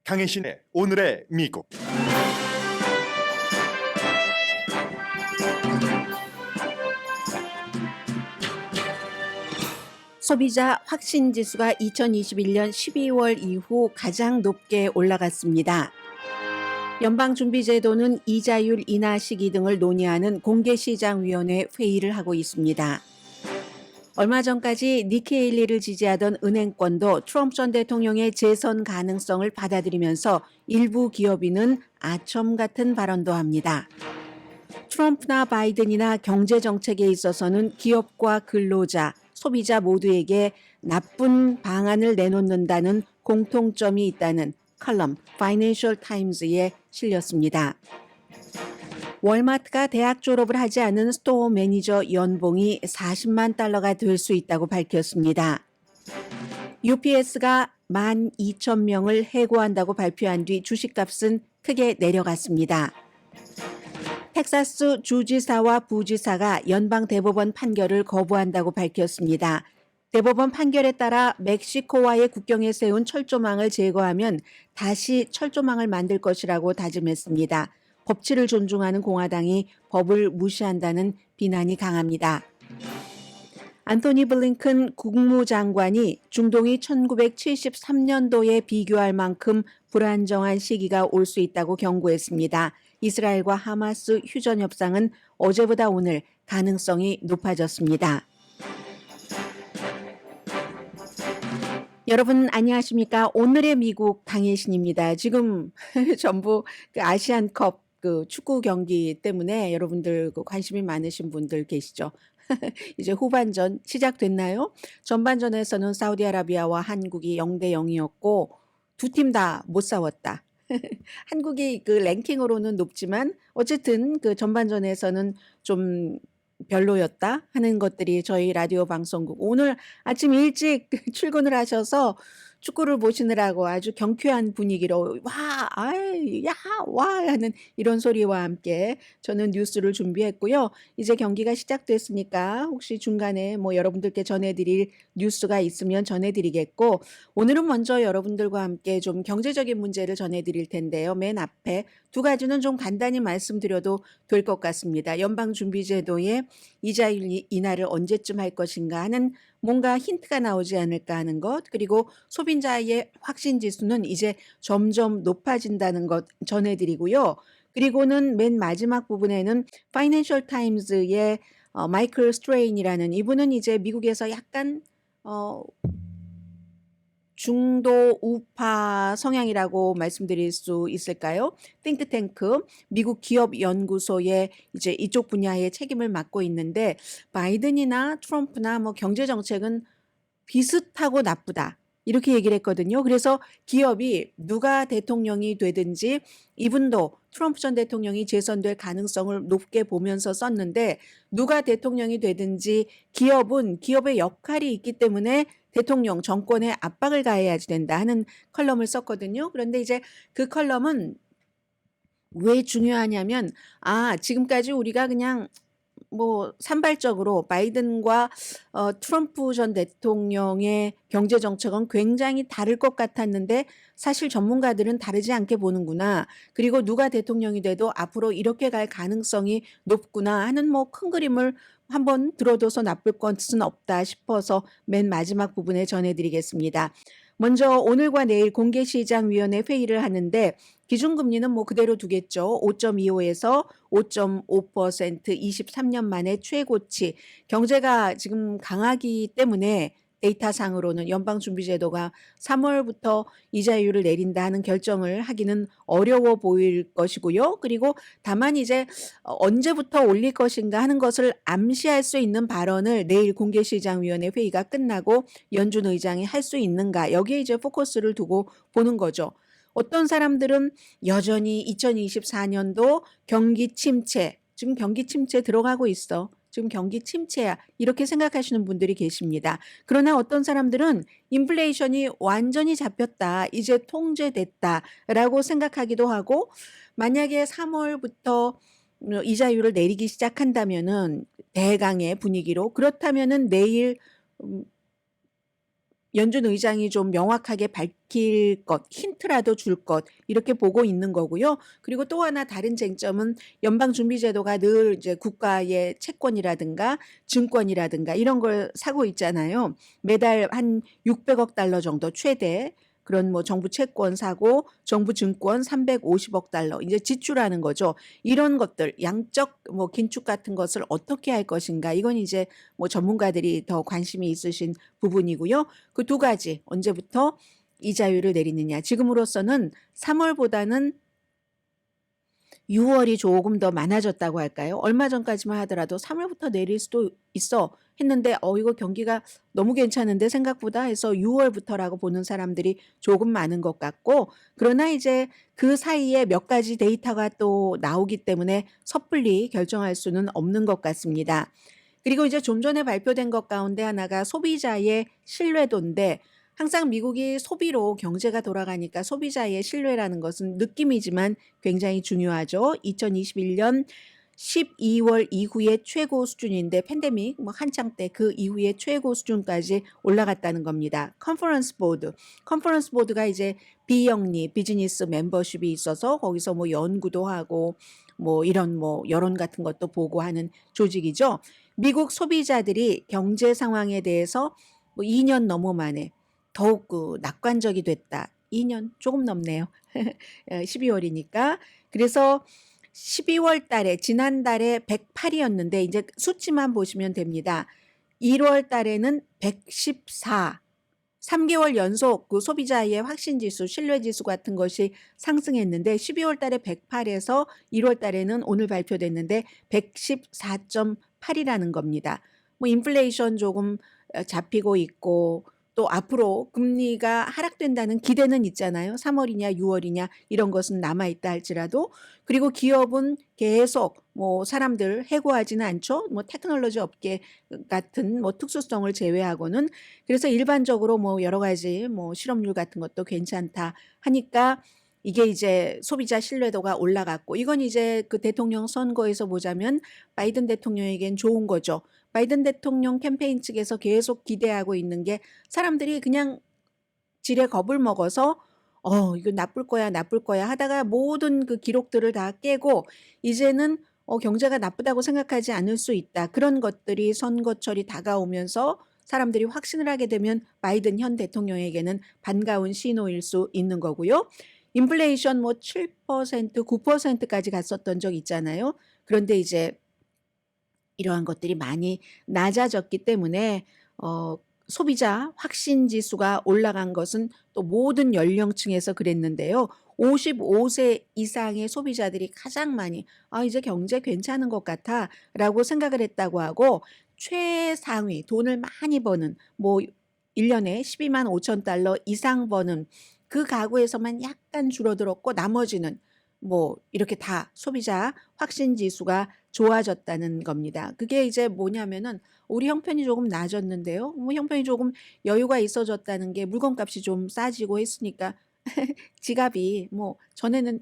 강혜신의 오늘의 미국. 소비자 확신지수가 2021년 12월 이후 가장 높게 올라갔습니다. 연방준비제도는 이자율 인하 시기 등을 논의하는 공개시장위원회 회의를 하고 있습니다. 얼마 전까지 니키 헤일리를 지지하던 은행권도 트럼프 전 대통령의 재선 가능성을 받아들이면서 일부 기업인은 아첨 같은 발언도 합니다. 트럼프나 바이든이나 경제 정책에 있어서는 기업과 근로자, 소비자 모두에게 나쁜 방안을 내놓는다는 공통점이 있다는 컬럼 파이낸셜 타임즈에 실렸습니다. 월마트가 대학 졸업을 하지 않은 스토어 매니저 연봉이 40만 달러가 될 수 있다고 밝혔습니다. UPS가 12,000명을 해고한다고 발표한 뒤 주식값은 크게 내려갔습니다. 텍사스 주지사와 부지사가 연방 대법원 판결을 거부한다고 밝혔습니다. 대법원 판결에 따라 멕시코와의 국경에 세운 철조망을 제거하면 다시 철조망을 만들 것이라고 다짐했습니다. 법치를 존중하는 공화당이 법을 무시한다는 비난이 강합니다. 안토니 블링컨 국무장관이 중동이 1973년도에 비교할 만큼 불안정한 시기가 올 수 있다고 경고했습니다. 이스라엘과 하마스 휴전 협상은 어제보다 오늘 가능성이 높아졌습니다. 여러분 안녕하십니까? 오늘의 미국 강혜신입니다. 지금 전부 아시안컵 축구 경기 때문에 여러분들 관심이 많으신 분들 계시죠? 이제 후반전 시작됐나요? 전반전에서는 사우디아라비아와 한국이 0대 0이었고 두 팀 다 못 싸웠다. 한국이 랭킹으로는 높지만 어쨌든 전반전에서는 좀 별로였다 하는 것들이 저희 라디오 방송국 오늘 아침 일찍 출근을 하셔서 축구를 보시느라고 아주 경쾌한 분위기로 와, 아이, 야, 와 하는 이런 소리와 함께 저는 뉴스를 준비했고요. 이제 경기가 시작됐으니까 혹시 중간에 여러분들께 전해드릴 뉴스가 있으면 전해드리겠고 오늘은 먼저 여러분들과 함께 좀 경제적인 문제를 전해드릴 텐데요. 맨 앞에 두 가지는 좀 간단히 말씀드려도 될 것 같습니다. 연방준비제도의 이자율 인하를 언제쯤 할 것인가 하는 뭔가 힌트가 나오지 않을까 하는 것, 그리고 소비자의 확신지수는 이제 점점 높아진다는 것 전해드리고요. 그리고는 맨 마지막 부분에는 파이낸셜 타임즈의 마이클 스트레인이라는 이분은 이제 미국에서 약간 중도 우파 성향이라고 말씀드릴 수 있을까요? 띵크탱크 미국 기업 연구소에 이제 이쪽 분야의 책임을 맡고 있는데 바이든이나 트럼프나 경제 정책은 비슷하고 나쁘다. 이렇게 얘기를 했거든요. 그래서 기업이 누가 대통령이 되든지 이분도 트럼프 전 대통령이 재선될 가능성을 높게 보면서 썼는데 누가 대통령이 되든지 기업은 기업의 역할이 있기 때문에 대통령 정권에 압박을 가해야지 된다 하는 컬럼을 썼거든요. 그런데 이제 그 컬럼은 왜 중요하냐면 지금까지 우리가 그냥 산발적으로 바이든과 트럼프 전 대통령의 경제 정책은 굉장히 다를 것 같았는데 사실 전문가들은 다르지 않게 보는구나. 그리고 누가 대통령이 돼도 앞으로 이렇게 갈 가능성이 높구나 하는 큰 그림을 한번 들어둬서 나쁠 것은 없다 싶어서 맨 마지막 부분에 전해드리겠습니다. 먼저 오늘과 내일 공개시장위원회 회의를 하는데 기준금리는 그대로 두겠죠. 5.25에서 5.5% 23년 만에 최고치. 경제가 지금 강하기 때문에 데이터상으로는 연방준비제도가 3월부터 이자율을 내린다 하는 결정을 하기는 어려워 보일 것이고요. 그리고 다만 이제 언제부터 올릴 것인가 하는 것을 암시할 수 있는 발언을 내일 공개시장위원회 회의가 끝나고 연준 의장이 할 수 있는가 여기에 이제 포커스를 두고 보는 거죠. 어떤 사람들은 여전히 2024년도 경기 침체, 지금 경기 침체 들어가고 있어. 지금 경기 침체야. 이렇게 생각하시는 분들이 계십니다. 그러나 어떤 사람들은 인플레이션이 완전히 잡혔다. 이제 통제됐다라고 생각하기도 하고 만약에 3월부터 이자율을 내리기 시작한다면은 대강의 분위기로 그렇다면은 내일 연준 의장이 좀 명확하게 밝힐 것, 힌트라도 줄 것, 이렇게 보고 있는 거고요. 그리고 또 하나 다른 쟁점은 연방준비제도가 늘 이제 국가의 채권이라든가 증권이라든가 이런 걸 사고 있잖아요. 매달 한 600억 달러 정도 최대 그런 뭐 정부 채권 사고 정부 증권 350억 달러 이제 지출하는 거죠. 이런 것들 양적 뭐 긴축 같은 것을 어떻게 할 것인가 이건 이제 뭐 전문가들이 더 관심이 있으신 부분이고요. 그 두 가지 언제부터 이자율을 내리느냐. 지금으로서는 3월보다는 6월이 조금 더 많아졌다고 할까요? 얼마 전까지만 하더라도 3월부터 내릴 수도 있어 했는데 이거 경기가 너무 괜찮은데 생각보다 해서 6월부터라고 보는 사람들이 조금 많은 것 같고 그러나 이제 그 사이에 몇 가지 데이터가 또 나오기 때문에 섣불리 결정할 수는 없는 것 같습니다. 그리고 이제 좀 전에 발표된 것 가운데 하나가 소비자의 신뢰도인데 항상 미국이 소비로 경제가 돌아가니까 소비자의 신뢰라는 것은 느낌이지만 굉장히 중요하죠. 2021년 12월 이후의 최고 수준인데 팬데믹 뭐 한창 때 그 이후의 최고 수준까지 올라갔다는 겁니다. 컨퍼런스 보드가 이제 비영리 비즈니스 멤버십이 있어서 거기서 뭐 연구도 하고 뭐 이런 뭐 여론 같은 것도 보고 하는 조직이죠. 미국 소비자들이 경제 상황에 대해서 뭐 2년 넘어 만에 더욱 낙관적이 됐다. 2년 조금 넘네요. 12월이니까. 그래서 12월 달에 지난달에 108이었는데 이제 수치만 보시면 됩니다. 1월 달에는 114. 3개월 연속 그 소비자의 확신 지수, 신뢰 지수 같은 것이 상승했는데 12월 달에 108에서 1월 달에는 오늘 발표됐는데 114.8이라는 겁니다. 뭐 인플레이션 조금 잡히고 있고 또 앞으로 금리가 하락된다는 기대는 있잖아요. 3월이냐 6월이냐 이런 것은 남아 있다 할지라도 그리고 기업은 계속 뭐 사람들 해고하지는 않죠. 뭐 테크놀로지 업계 같은 뭐 특수성을 제외하고는 그래서 일반적으로 뭐 여러 가지 뭐 실업률 같은 것도 괜찮다 하니까 이게 이제 소비자 신뢰도가 올라갔고 이건 이제 그 대통령 선거에서 보자면 바이든 대통령에겐 좋은 거죠. 바이든 대통령 캠페인 측에서 계속 기대하고 있는 게 사람들이 그냥 지레 겁을 먹어서 이거 나쁠 거야, 나쁠 거야 하다가 모든 그 기록들을 다 깨고 이제는 경제가 나쁘다고 생각하지 않을 수 있다. 그런 것들이 선거철이 다가오면서 사람들이 확신을 하게 되면 바이든 현 대통령에게는 반가운 신호일 수 있는 거고요. 인플레이션 뭐 7%, 9%까지 갔었던 적 있잖아요. 그런데 이제 이러한 것들이 많이 낮아졌기 때문에 소비자 확신 지수가 올라간 것은 또 모든 연령층에서 그랬는데요. 55세 이상의 소비자들이 가장 많이 이제 경제 괜찮은 것 같아라고 생각을 했다고 하고 최상위 돈을 많이 버는 뭐 1년에 12만 5천 달러 이상 버는 그 가구에서만 약간 줄어들었고 나머지는 뭐 이렇게 다 소비자 확신 지수가 좋아졌다는 겁니다. 그게 이제 뭐냐면은 우리 형편이 조금 나아졌는데요. 뭐 형편이 조금 여유가 있어졌다는 게 물건값이 좀 싸지고 했으니까 지갑이 뭐 전에는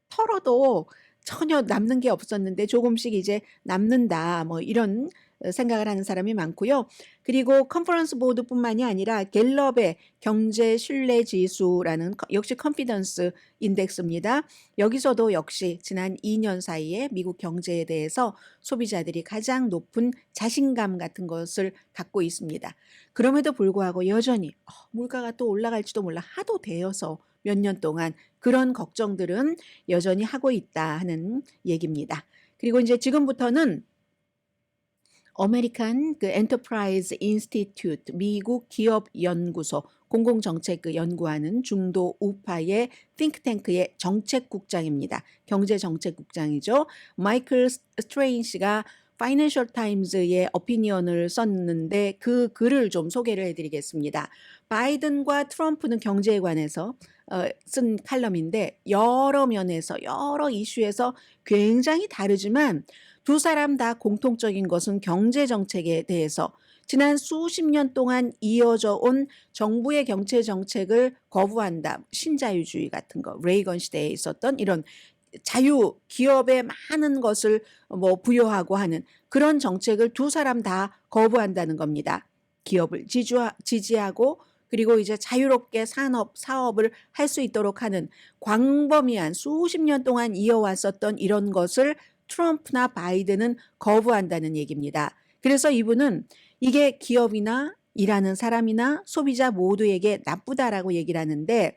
털어도 전혀 남는 게 없었는데 조금씩 이제 남는다. 뭐 이런 생각을 하는 사람이 많고요. 그리고 컨퍼런스 보드뿐만이 아니라 갤럽의 경제 신뢰 지수라는 역시 컨피던스 인덱스입니다. 여기서도 역시 지난 2년 사이에 미국 경제에 대해서 소비자들이 가장 높은 자신감 같은 것을 갖고 있습니다. 그럼에도 불구하고 여전히 물가가 또 올라갈지도 몰라 하도 되어서 몇 년 동안 그런 걱정들은 여전히 하고 있다 하는 얘기입니다. 그리고 이제 지금부터는 어메리칸 그 엔터프라이즈 인스티튜트 미국 기업 연구소 공공정책 그 연구하는 중도 우파의 띵크탱크의 정책국장입니다. 경제정책국장이죠. 마이클 스트레인 씨가 파이낸셜 타임즈의 어피니언을 썼는데 그 글을 좀 소개를 해드리겠습니다. 바이든과 트럼프는 경제에 관해서 쓴 칼럼인데 여러 면에서 여러 이슈에서 굉장히 다르지만 두 사람 다 공통적인 것은 경제 정책에 대해서 지난 수십 년 동안 이어져 온 정부의 경제 정책을 거부한다. 신자유주의 같은 거, 레이건 시대에 있었던 이런 자유, 기업에 많은 것을 뭐 부여하고 하는 그런 정책을 두 사람 다 거부한다는 겁니다. 기업을 지지하고 그리고 이제 자유롭게 사업을 할 수 있도록 하는 광범위한 수십 년 동안 이어왔었던 이런 것을 트럼프나 바이든은 거부한다는 얘기입니다. 그래서 이분은 이게 기업이나 일하는 사람이나 소비자 모두에게 나쁘다라고 얘기를 하는데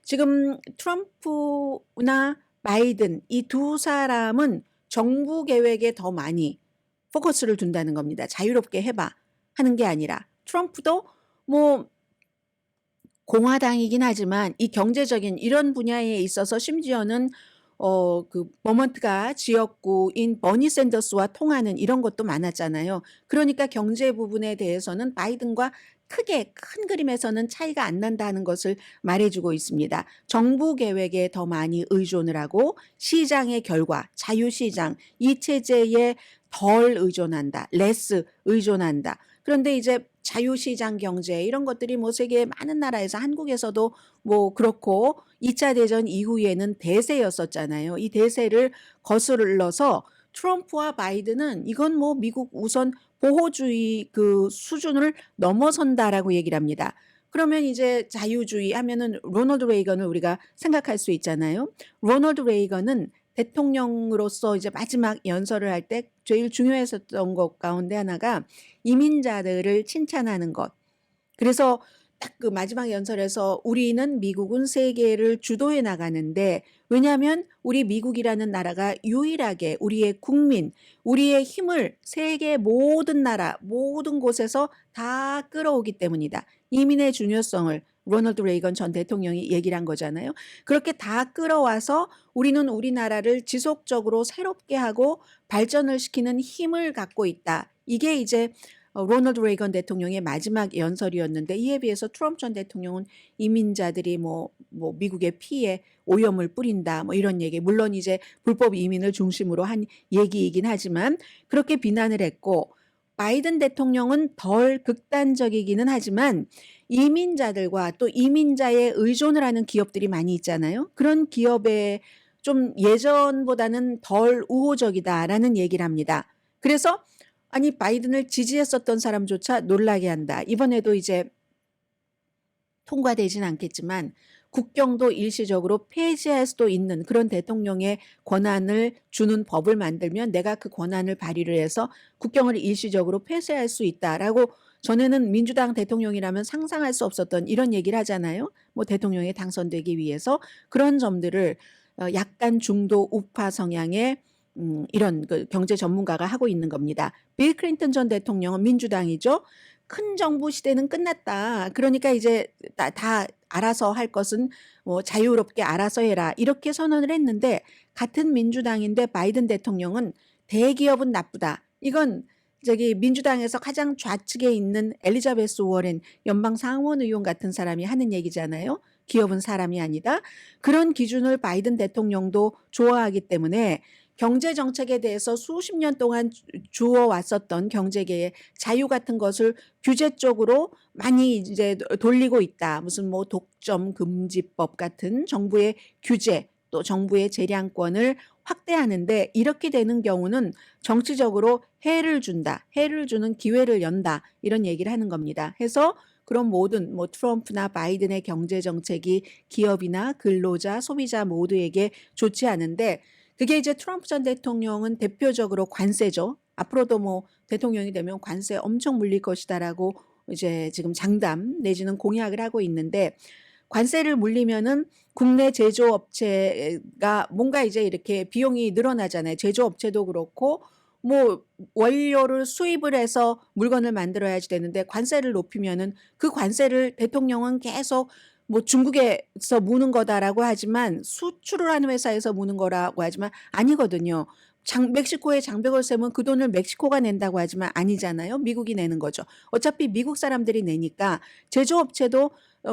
지금 트럼프나 바이든 이 두 사람은 정부 계획에 더 많이 포커스를 둔다는 겁니다. 자유롭게 해봐 하는 게 아니라 트럼프도 뭐 공화당이긴 하지만 이 경제적인 이런 분야에 있어서 심지어는 그 버먼트가 지역구인 버니 샌더스와 통하는 이런 것도 많았잖아요. 그러니까 경제 부분에 대해서는 바이든과 크게 큰 그림에서는 차이가 안 난다는 것을 말해주고 있습니다. 정부 계획에 더 많이 의존을 하고 시장의 결과, 자유시장, 이 체제에 덜 의존한다. 레스 의존한다. 그런데 이제 자유시장 경제 이런 것들이 뭐 세계 많은 나라에서 한국에서도 뭐 그렇고 2차 대전 이후에는 대세였었잖아요. 이 대세를 거슬러서 트럼프와 바이든은 이건 뭐 미국 우선 보호주의 그 수준을 넘어선다라고 얘기를 합니다. 그러면 이제 자유주의 하면은 로널드 레이건을 우리가 생각할 수 있잖아요. 로널드 레이건은 대통령으로서 이제 마지막 연설을 할 때 제일 중요했었던 것 가운데 하나가 이민자들을 칭찬하는 것. 그래서 딱 그 마지막 연설에서 우리는 미국은 세계를 주도해 나가는데 왜냐하면 우리 미국이라는 나라가 유일하게 우리의 국민, 우리의 힘을 세계 모든 나라, 모든 곳에서 다 끌어오기 때문이다. 이민의 중요성을 로널드 레이건 전 대통령이 얘기를 한 거잖아요. 그렇게 다 끌어와서 우리는 우리나라를 지속적으로 새롭게 하고 발전을 시키는 힘을 갖고 있다. 이게 이제 로널드 레이건 대통령의 마지막 연설이었는데 이에 비해서 트럼프 전 대통령은 이민자들이 뭐 미국의 피해 오염을 뿌린다 뭐 이런 얘기 물론 이제 불법 이민을 중심으로 한 얘기이긴 하지만 그렇게 비난을 했고 바이든 대통령은 덜 극단적이기는 하지만 이민자들과 또 이민자에 의존을 하는 기업들이 많이 있잖아요. 그런 기업에 좀 예전보다는 덜 우호적이다라는 얘기를 합니다. 그래서 아니 바이든을 지지했었던 사람조차 놀라게 한다. 이번에도 이제 통과되진 않겠지만 국경도 일시적으로 폐지할 수도 있는 그런 대통령의 권한을 주는 법을 만들면 내가 그 권한을 발휘를 해서 국경을 일시적으로 폐쇄할 수 있다라고 전에는 민주당 대통령이라면 상상할 수 없었던 이런 얘기를 하잖아요. 뭐 대통령에 당선되기 위해서 그런 점들을 약간 중도 우파 성향의 이런 그 경제 전문가가 하고 있는 겁니다. 빌 클린턴 전 대통령은 민주당이죠. 큰 정부 시대는 끝났다. 그러니까 이제 다 알아서 할 것은 뭐 자유롭게 알아서 해라. 이렇게 선언을 했는데 같은 민주당인데 바이든 대통령은 대기업은 나쁘다. 이건 저기 민주당에서 가장 좌측에 있는 엘리자베스 워렌 연방 상원 의원 같은 사람이 하는 얘기잖아요. 기업은 사람이 아니다. 그런 기준을 바이든 대통령도 좋아하기 때문에 경제 정책에 대해서 수십 년 동안 주어 왔었던 경제계의 자유 같은 것을 규제 쪽으로 많이 이제 돌리고 있다. 무슨 뭐 독점 금지법 같은 정부의 규제 또 정부의 재량권을 확대하는데 이렇게 되는 경우는 정치적으로 해를 준다. 해를 주는 기회를 연다. 이런 얘기를 하는 겁니다. 해서 그런 모든 뭐 트럼프나 바이든의 경제 정책이 기업이나 근로자, 소비자 모두에게 좋지 않은데 그게 이제 트럼프 전 대통령은 대표적으로 관세죠. 앞으로도 뭐 대통령이 되면 관세 엄청 물릴 것이다라고 이제 지금 장담 내지는 공약을 하고 있는데 관세를 물리면은 국내 제조업체가 뭔가 이제 이렇게 비용이 늘어나잖아요. 제조업체도 그렇고 뭐 원료를 수입을 해서 물건을 만들어야지 되는데 관세를 높이면은 그 관세를 대통령은 계속 뭐 중국에서 무는 거다라고 하지만 수출을 하는 회사에서 무는 거라고 하지만 아니거든요. 멕시코에 장벽을세면 그 돈을 멕시코가 낸다고 하지만 아니잖아요. 미국이 내는 거죠. 어차피 미국 사람들이 내니까 제조업체도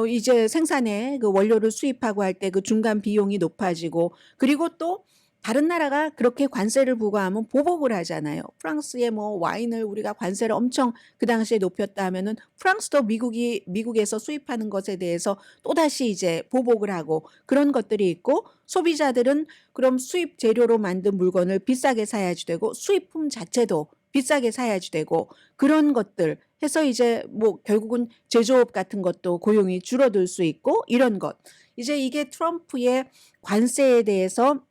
이제 생산에 그 원료를 수입하고 할 때 그 중간 비용이 높아지고 그리고 또 다른 나라가 그렇게 관세를 부과하면 보복을 하잖아요. 프랑스의 뭐 와인을 우리가 관세를 엄청 그 당시에 높였다 하면은 프랑스도 미국에서 수입하는 것에 대해서 또다시 이제 보복을 하고 그런 것들이 있고 소비자들은 그럼 수입 재료로 만든 물건을 비싸게 사야지 되고 수입품 자체도 비싸게 사야지 되고 그런 것들 해서 이제 뭐 결국은 제조업 같은 것도 고용이 줄어들 수 있고 이런 것. 이제 이게 트럼프의 관세에 대해서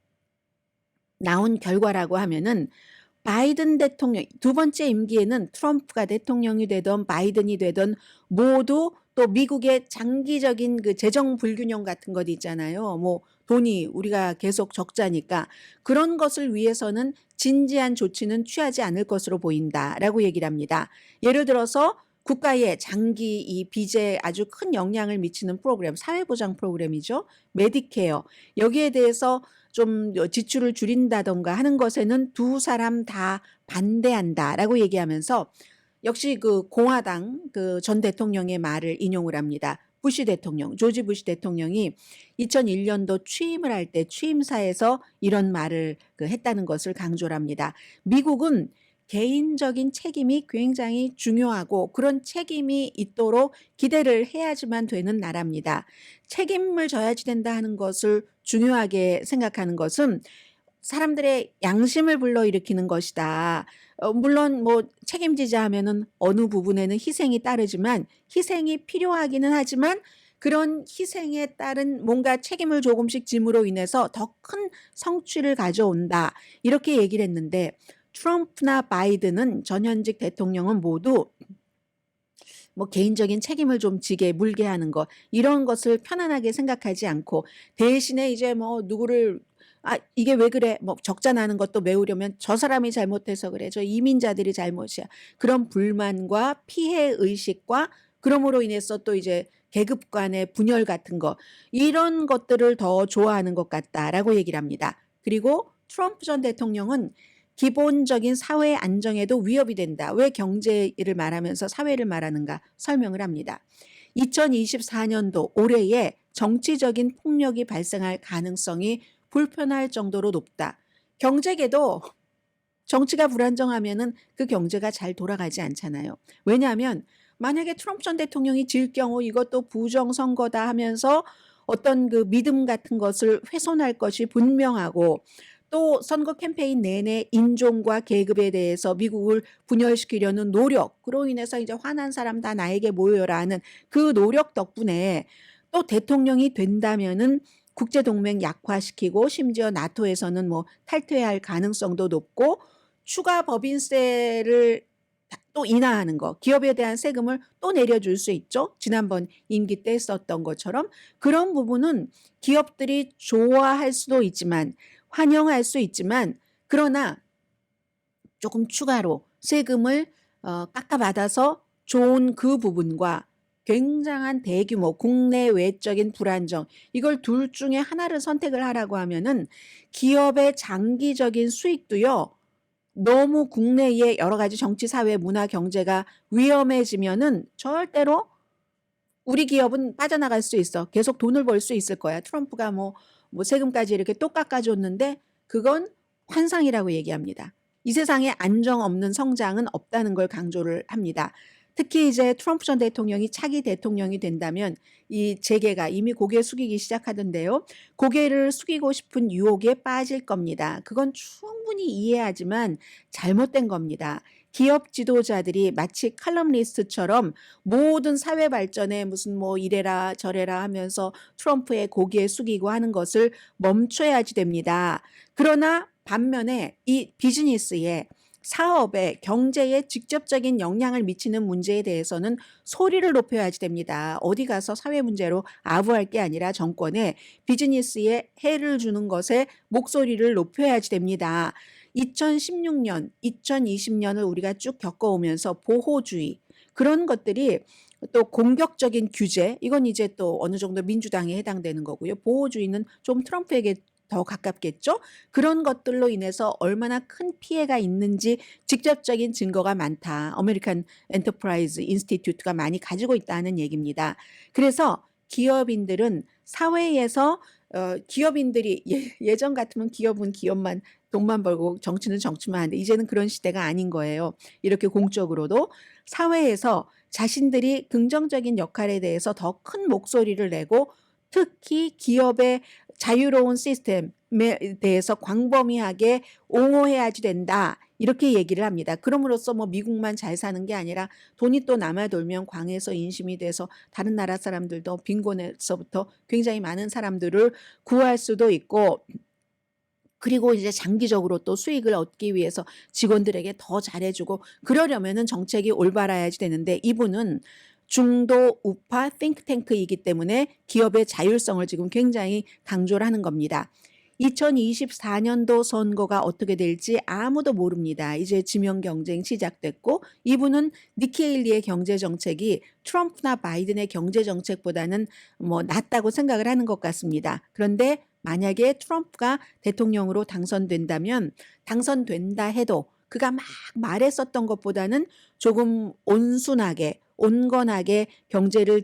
나온 결과라고 하면은 바이든 대통령 두 번째 임기에는 트럼프가 대통령이 되던 바이든이 되던 모두 또 미국의 장기적인 그 재정 불균형 같은 것 있잖아요. 뭐 돈이 우리가 계속 적자니까 그런 것을 위해서는 진지한 조치는 취하지 않을 것으로 보인다라고 얘기를 합니다. 예를 들어서 국가의 장기 이 빚에 아주 큰 영향을 미치는 프로그램, 사회보장 프로그램이죠. 메디케어. 여기에 대해서 좀 지출을 줄인다던가 하는 것에는 두 사람 다 반대한다라고 얘기하면서 역시 그 공화당 그 전 대통령의 말을 인용을 합니다. 부시 대통령, 조지 부시 대통령이 2001년도 취임을 할 때 취임사에서 이런 말을 했다는 것을 강조를 합니다. 미국은 개인적인 책임이 굉장히 중요하고 그런 책임이 있도록 기대를 해야지만 되는 나라입니다. 책임을 져야지 된다 하는 것을 중요하게 생각하는 것은 사람들의 양심을 불러일으키는 것이다. 물론 뭐 책임지자 하면은 어느 부분에는 희생이 따르지만 희생이 필요하기는 하지만 그런 희생에 따른 뭔가 책임을 조금씩 짐으로 인해서 더 큰 성취를 가져온다. 이렇게 얘기를 했는데 트럼프나 바이든은 전현직 대통령은 모두 뭐 개인적인 책임을 좀 지게 물게 하는 것 이런 것을 편안하게 생각하지 않고 대신에 이제 뭐 누구를 이게 왜 그래 뭐 적자 나는 것도 메우려면 저 사람이 잘못해서 그래 저 이민자들이 잘못이야 그런 불만과 피해 의식과 그럼으로 인해서 또 이제 계급 간의 분열 같은 거 이런 것들을 더 좋아하는 것 같다라고 얘기를 합니다. 그리고 트럼프 전 대통령은 기본적인 사회 안정에도 위협이 된다. 왜 경제를 말하면서 사회를 말하는가 설명을 합니다. 2024년도 올해에 정치적인 폭력이 발생할 가능성이 불편할 정도로 높다. 경제계도 정치가 불안정하면은 그 경제가 잘 돌아가지 않잖아요. 왜냐하면 만약에 트럼프 전 대통령이 질 경우 이것도 부정선거다 하면서 어떤 그 믿음 같은 것을 훼손할 것이 분명하고 또 선거 캠페인 내내 인종과 계급에 대해서 미국을 분열시키려는 노력, 그로 인해서 이제 화난 사람 다 나에게 모여라 하는 그 노력 덕분에 또 대통령이 된다면은 국제동맹 약화시키고 심지어 나토에서는 뭐 탈퇴할 가능성도 높고 추가 법인세를 또 인하하는 거, 기업에 대한 세금을 또 내려줄 수 있죠. 지난번 임기 때 썼던 것처럼 그런 부분은 기업들이 좋아할 수도 있지만 환영할 수 있지만 그러나 조금 추가로 세금을 깎아받아서 좋은 그 부분과 굉장한 대규모 국내 외적인 불안정 이걸 둘 중에 하나를 선택을 하라고 하면은 기업의 장기적인 수익도요. 너무 국내의 여러 가지 정치, 사회, 문화, 경제가 위험해지면은 절대로 우리 기업은 빠져나갈 수 있어. 계속 돈을 벌 수 있을 거야. 트럼프가 뭐 세금까지 이렇게 또 깎아줬는데 그건 환상이라고 얘기합니다. 이 세상에 안정 없는 성장은 없다는 걸 강조를 합니다. 특히 이제 트럼프 전 대통령이 차기 대통령이 된다면 이 재계가 이미 고개 숙이기 시작하던데요. 고개를 숙이고 싶은 유혹에 빠질 겁니다. 그건 충분히 이해하지만 잘못된 겁니다. 기업 지도자들이 마치 칼럼니스트처럼 모든 사회 발전에 무슨 뭐 이래라 저래라 하면서 트럼프의 고개 숙이고 하는 것을 멈춰야지 됩니다. 그러나 반면에 이 비즈니스에 사업에 경제에 직접적인 영향을 미치는 문제에 대해서는 소리를 높여야지 됩니다. 어디 가서 사회 문제로 아부할 게 아니라 정권에 비즈니스에 해를 주는 것에 목소리를 높여야지 됩니다. 2016년, 2020년을 우리가 쭉 겪어오면서 보호주의 그런 것들이 또 공격적인 규제 이건 이제 또 어느 정도 민주당에 해당되는 거고요. 보호주의는 좀 트럼프에게 더 가깝겠죠. 그런 것들로 인해서 얼마나 큰 피해가 있는지 직접적인 증거가 많다. 아메리칸 엔터프라이즈 인스티튜트가 많이 가지고 있다는 얘기입니다. 그래서 기업인들은 사회에서 기업인들이 예전 같으면 기업은 기업만 돈만 벌고 정치는 정치만 하는데 이제는 그런 시대가 아닌 거예요. 이렇게 공적으로도 사회에서 자신들이 긍정적인 역할에 대해서 더 큰 목소리를 내고 특히 기업의 자유로운 시스템에 대해서 광범위하게 옹호해야지 된다. 이렇게 얘기를 합니다. 그럼으로써 뭐 미국만 잘 사는 게 아니라 돈이 또 남아 돌면 광에서 인심이 돼서 다른 나라 사람들도 빈곤에서부터 굉장히 많은 사람들을 구할 수도 있고, 그리고 이제 장기적으로 또 수익을 얻기 위해서 직원들에게 더 잘해주고 그러려면은 정책이 올바라야지 되는데, 이분은 중도 우파 띵크탱크이기 때문에 기업의 자율성을 지금 굉장히 강조를 하는 겁니다. 2024년도 선거가 어떻게 될지 아무도 모릅니다. 이제 지명 경쟁 시작됐고, 이분은 니키 헤일리의 경제 정책이 트럼프나 바이든의 경제 정책보다는 뭐 낫다고 생각을 하는 것 같습니다. 그런데 만약에 트럼프가 대통령으로 당선된다면, 당선된다 해도 그가 막 말했었던 것보다는 조금 온순하게 온건하게 경제를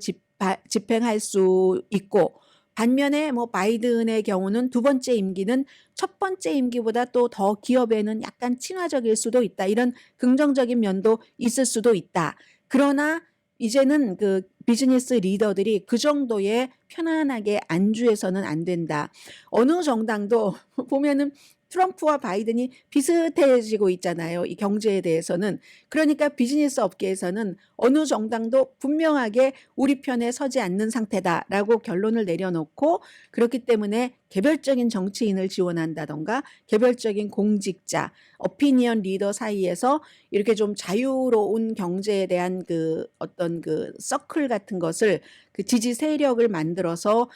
집행할 수 있고, 반면에 뭐 바이든의 경우는 두 번째 임기는 첫 번째 임기보다 또 더 기업에는 약간 친화적일 수도 있다. 이런 긍정적인 면도 있을 수도 있다. 그러나 이제는 그 비즈니스 리더들이 그 정도의 편안하게 안주해서는 안 된다. 어느 정당도 보면은 트럼프와 바이든이 비슷해지고 있잖아요. 이 경제에 대해서는. 그러니까 비즈니스 업계에서는 어느 정당도 분명하게 우리 편에 서지 않는 상태다라고 결론을 내려놓고, 그렇기 때문에 개별적인 정치인을 지원한다던가 개별적인 공직자, 어피니언 리더 사이에서 이렇게 좀 자유로운 경제에 대한 그 어떤 그 서클 같은 것을, 그 지지 세력을 만들어서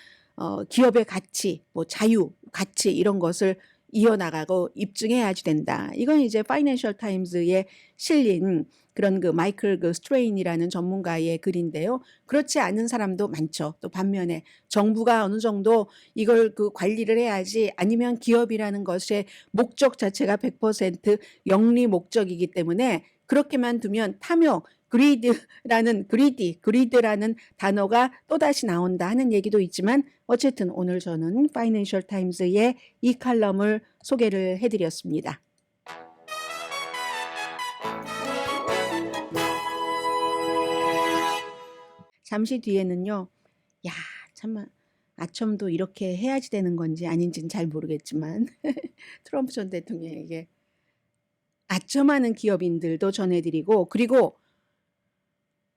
기업의 가치, 뭐 자유, 가치 이런 것을 이어나가고 입증해야지 된다. 이건 이제 파이낸셜 타임즈에 실린 그런 그 마이클 그 스트레인이라는 전문가의 글인데요. 그렇지 않은 사람도 많죠. 또 반면에 정부가 어느 정도 이걸 그 관리를 해야지, 아니면 기업이라는 것의 목적 자체가 100% 영리 목적이기 때문에 그렇게만 두면 탐욕, 그리드라는 단어가 또다시 나온다 하는 얘기도 있지만, 어쨌든 오늘 저는 파이낸셜 타임즈의 이 칼럼을 소개를 해드렸습니다. 잠시 뒤에는요, 야, 참만 아첨도 이렇게 해야지 되는 건지 아닌지는 잘 모르겠지만 트럼프 전 대통령에게 아첨하는 기업인들도 전해드리고, 그리고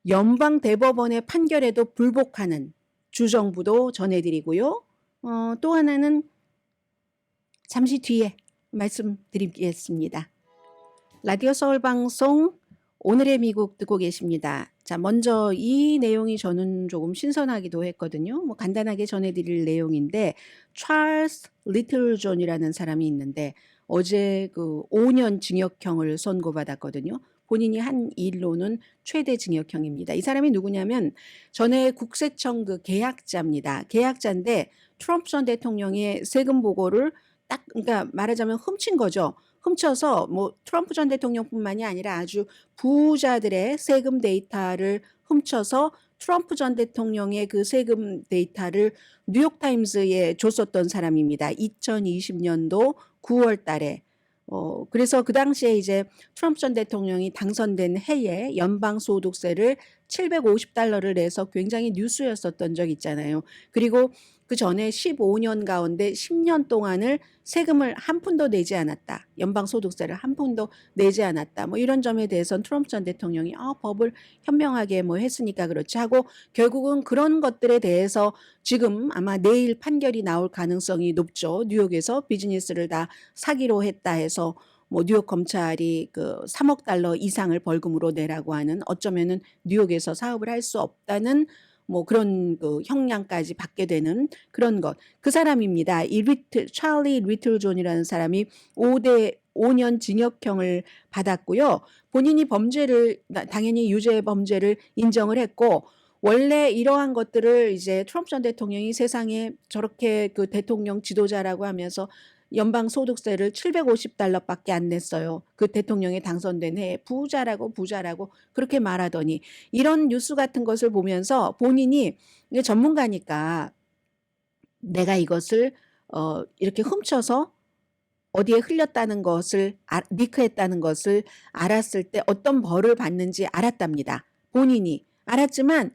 연방 대법원의 판결에도 불복하는 주정부도 전해드리고요. 또 하나는 잠시 뒤에 말씀드리겠습니다. 라디오 서울 방송 오늘의 미국 듣고 계십니다. 자, 먼저 이 내용이 저는 조금 신선하기도 했거든요. 뭐 간단하게 전해드릴 내용인데, 찰스 리틀 존이라는 사람이 있는데 어제 그 5년 징역형을 선고받았거든요. 본인이 한 일로는 최대 징역형입니다. 이 사람이 누구냐면 전에 국세청 그 계약자입니다. 계약자인데 트럼프 전 대통령의 세금 보고를 딱, 그러니까 말하자면 훔친 거죠. 훔쳐서 뭐 트럼프 전 대통령뿐만이 아니라 아주 부자들의 세금 데이터를 훔쳐서 트럼프 전 대통령의 그 세금 데이터를 뉴욕타임스에 줬었던 사람입니다. 2020년도 9월 달에. 그래서 그 당시에 이제 트럼프 전 대통령이 당선된 해에 연방소득세를 $750를 내서 굉장히 뉴스였었던 적 있잖아요. 그리고 그 전에 15년 가운데 10년 동안을 세금을 한 푼도 내지 않았다. 연방소득세를 한 푼도 내지 않았다. 뭐 이런 점에 대해서는 트럼프 전 대통령이 법을 현명하게 뭐 했으니까 그렇지 하고, 결국은 그런 것들에 대해서 지금 아마 내일 판결이 나올 가능성이 높죠. 뉴욕에서 비즈니스를 다 사기로 했다 해서 뭐 뉴욕 검찰이 그 $3억 이상을 벌금으로 내라고 하는, 어쩌면은 뉴욕에서 사업을 할 수 없다는 뭐 그런 그 형량까지 받게 되는 그런 것. 그 사람입니다. 찰리 리틀 존이라는 사람이 5년 징역형을 받았고요. 본인이 범죄를 당연히 유죄 범죄를 인정을 했고, 원래 이러한 것들을 이제 트럼프 전 대통령이 세상에 저렇게 그 대통령 지도자라고 하면서 연방 소득세를 $750밖에 안 냈어요. 그 대통령이 당선된 해에 부자라고 그렇게 말하더니, 이런 뉴스 같은 것을 보면서 본인이 전문가니까 내가 이것을 이렇게 훔쳐서 어디에 흘렸다는 것을 리크했다는 것을 알았을 때 어떤 벌을 받는지 알았답니다. 본인이 알았지만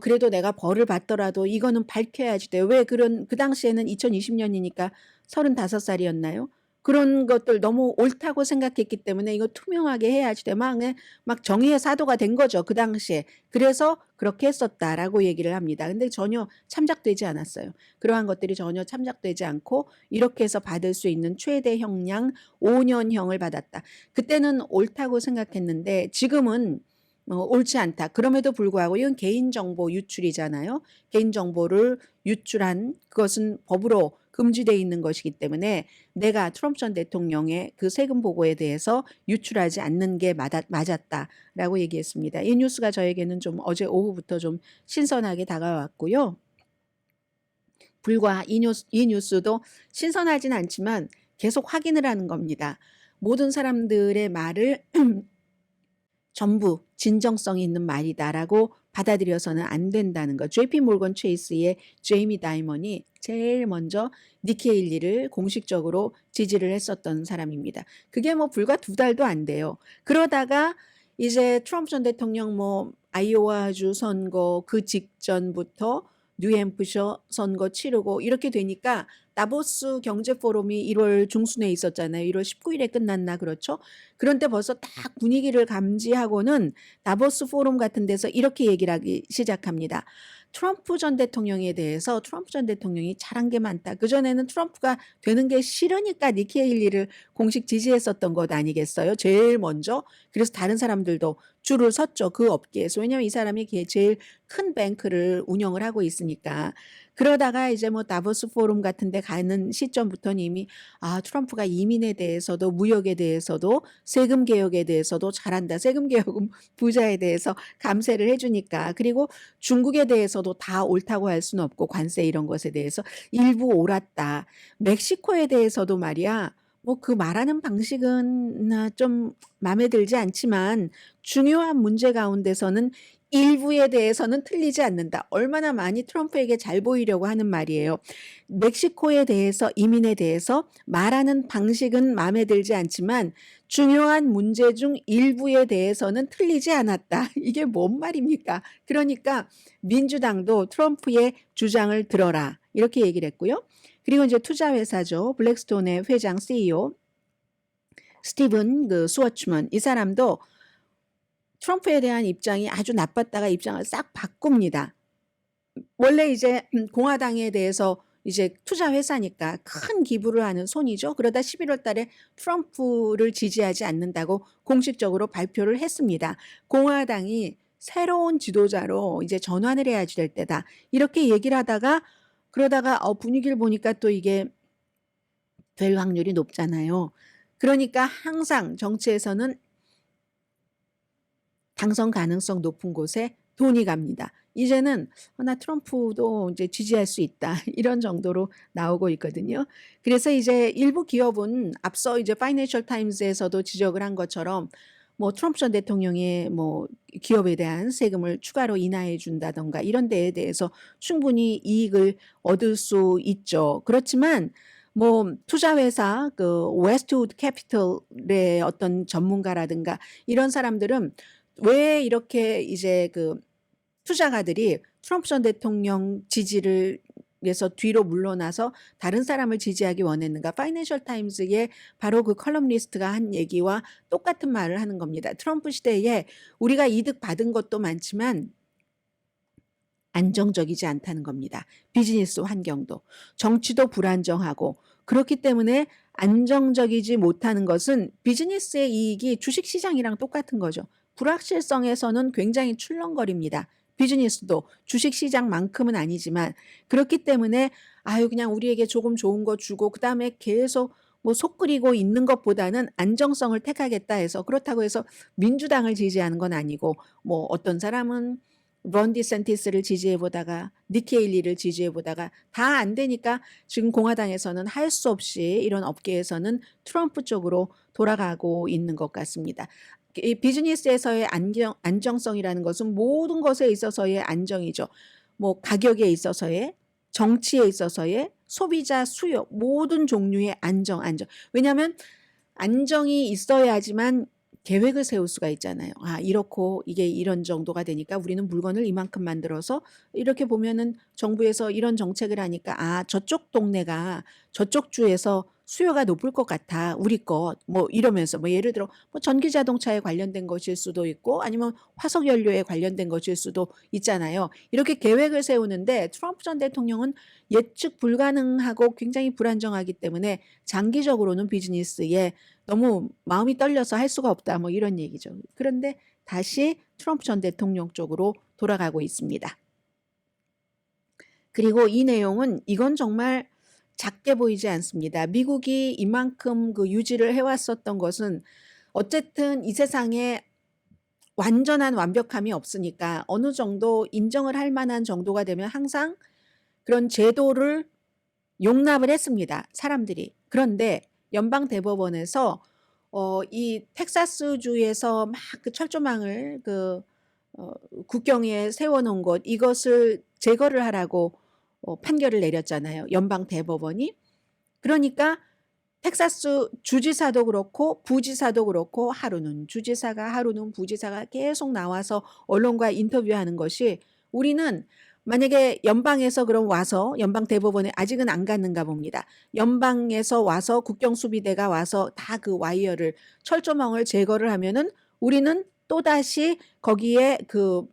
그래도 내가 벌을 받더라도 이거는 밝혀야지 돼. 왜 그 당시에는 2020년이니까 35살이었나요? 그런 것들 너무 옳다고 생각했기 때문에 이거 투명하게 해야지 돼. 막 정의의 사도가 된 거죠. 그 당시에. 그래서 그렇게 했었다라고 얘기를 합니다. 근데 전혀 참작되지 않았어요. 그러한 것들이 전혀 참작되지 않고 이렇게 해서 받을 수 있는 최대 형량 5년형을 받았다. 그때는 옳다고 생각했는데 지금은 옳지 않다. 그럼에도 불구하고 이건 개인정보 유출이잖아요. 개인정보를 유출한 그것은 법으로 금지되어 있는 것이기 때문에 내가 트럼프 전 대통령의 그 세금 보고에 대해서 유출하지 않는 게 맞았다라고 얘기했습니다. 이 뉴스가 저에게는 좀 어제 오후부터 좀 신선하게 다가왔고요. 불과 이 뉴스도 신선하진 않지만 계속 확인을 하는 겁니다. 모든 사람들의 말을 전부 진정성이 있는 말이다라고 받아들여서는 안 된다는 것. JP 몰건 체이스의 제이미 다이먼이 제일 먼저 니키 헤일리를 공식적으로 지지를 했었던 사람입니다. 그게 뭐 불과 2달도 안 돼요. 그러다가 이제 트럼프 전 대통령 뭐 아이오와주 선거 그 직전부터 뉴햄프셔 선거 치르고 이렇게 되니까 다보스 경제 포럼이 1월 중순에 있었잖아요. 1월 19일에 끝났나 그렇죠? 그런데 벌써 딱 분위기를 감지하고는 다보스 포럼 같은 데서 이렇게 얘기를 하기 시작합니다. 트럼프 전 대통령에 대해서 트럼프 전 대통령이 잘한 게 많다. 그전에는 트럼프가 되는 게 싫으니까 니키 헤일리를 공식 지지했었던 것 아니겠어요? 제일 먼저. 그래서 다른 사람들도 줄을 섰죠. 그 업계에서. 왜냐하면 이 사람이 제일 큰 뱅크를 운영을 하고 있으니까. 그러다가 이제 뭐 다보스 포럼 같은 데 가는 시점부터는 이미 트럼프가 이민에 대해서도 무역에 대해서도 세금 개혁에 대해서도 잘한다. 세금 개혁은 부자에 대해서 감세를 해주니까. 그리고 중국에 대해서도 다 옳다고 할 수는 없고 관세 이런 것에 대해서 일부 옳았다. 멕시코에 대해서도 말이야. 뭐 그 말하는 방식은 좀 마음에 들지 않지만 중요한 문제 가운데서는 일부에 대해서는 틀리지 않는다. 얼마나 많이 트럼프에게 잘 보이려고 하는 말이에요. 멕시코에 대해서 이민에 대해서 말하는 방식은 마음에 들지 않지만 중요한 문제 중 일부에 대해서는 틀리지 않았다. 이게 뭔 말입니까? 그러니까 민주당도 트럼프의 주장을 들어라. 이렇게 얘기를 했고요. 그리고 이제 투자회사죠. 블랙스톤의 회장 CEO 스티븐 스워츠먼 이 사람도 트럼프에 대한 입장이 아주 나빴다가 입장을 싹 바꿉니다. 원래 이제 공화당에 대해서 이제 투자 회사니까 큰 기부를 하는 손이죠. 그러다 11월 달에 트럼프를 지지하지 않는다고 공식적으로 발표를 했습니다. 공화당이 새로운 지도자로 이제 전환을 해야지 될 때다. 이렇게 얘기를 하다가 그러다가 분위기를 보니까 또 이게 될 확률이 높잖아요. 그러니까 항상 정치에서는 당선 가능성 높은 곳에 돈이 갑니다. 이제는 나 트럼프도 이제 지지할 수 있다. 이런 정도로 나오고 있거든요. 그래서 이제 일부 기업은 앞서 이제 파이낸셜 타임즈에서도 지적을 한 것처럼 뭐 트럼프 전 대통령의 뭐 기업에 대한 세금을 추가로 인하해 준다던가 이런 데에 대해서 충분히 이익을 얻을 수 있죠. 그렇지만 뭐 투자회사 그 웨스트우드 캐피털의 어떤 전문가라든가 이런 사람들은 왜 이렇게 이제 그 투자가들이 트럼프 전 대통령 지지를 위해서 뒤로 물러나서 다른 사람을 지지하기 원했는가? 파이낸셜 타임즈의 바로 그 컬럼니스트가 한 얘기와 똑같은 말을 하는 겁니다. 트럼프 시대에 우리가 이득 받은 것도 많지만 안정적이지 않다는 겁니다. 비즈니스 환경도. 정치도 불안정하고 그렇기 때문에 안정적이지 못하는 것은 비즈니스의 이익이 주식시장이랑 똑같은 거죠. 불확실성에서는 굉장히 출렁거립니다. 비즈니스도 주식시장만큼은 아니지만 그렇기 때문에 그냥 우리에게 조금 좋은 거 주고 그다음에 계속 뭐 속 끓이고 있는 것보다는 안정성을 택하겠다 해서 그렇다고 해서 민주당을 지지하는 건 아니고 뭐 어떤 사람은 론 디센티스를 지지해 보다가 니키 헤일리를 지지해 보다가 다 안 되니까 지금 공화당에서는 할 수 없이 이런 업계에서는 트럼프 쪽으로 돌아가고 있는 것 같습니다. 이 비즈니스에서의 안정성이라는 것은 모든 것에 있어서의 안정이죠. 뭐 가격에 있어서의 정치에 있어서의 소비자 수요 모든 종류의 안정. 왜냐하면 안정이 있어야지만 계획을 세울 수가 있잖아요. 이렇고 이게 이런 정도가 되니까 우리는 물건을 이만큼 만들어서 이렇게 보면은 정부에서 이런 정책을 하니까 저쪽 동네가 저쪽 주에서 수요가 높을 것 같아. 우리 것. 뭐 이러면서 뭐 예를 들어 뭐 전기 자동차에 관련된 것일 수도 있고 아니면 화석 연료에 관련된 것일 수도 있잖아요. 이렇게 계획을 세우는데 트럼프 전 대통령은 예측 불가능하고 굉장히 불안정하기 때문에 장기적으로는 비즈니스에 너무 마음이 떨려서 할 수가 없다. 뭐 이런 얘기죠. 그런데 다시 트럼프 전 대통령 쪽으로 돌아가고 있습니다. 그리고 이 내용은 이건 정말 작게 보이지 않습니다. 미국이 이만큼 그 유지를 해왔었던 것은 어쨌든 이 세상에 완전한 완벽함이 없으니까 어느 정도 인정을 할 만한 정도가 되면 항상 그런 제도를 용납을 했습니다. 사람들이. 그런데 연방 대법원에서 이 텍사스주에서 막 그 철조망을 어, 국경에 세워놓은 것 이것을 제거를 하라고 판결을 내렸잖아요. 연방 대법원이. 그러니까 텍사스 주지사도 그렇고 부지사도 그렇고 하루는 주지사가 하루는 부지사가 계속 나와서 언론과 인터뷰하는 것이 우리는 만약에 연방에서 그럼 와서 연방 대법원에 아직은 안 갔는가 봅니다. 연방에서 와서 국경수비대가 와서 다 그 와이어를 철조망을 제거를 하면은 우리는 또다시 거기에 그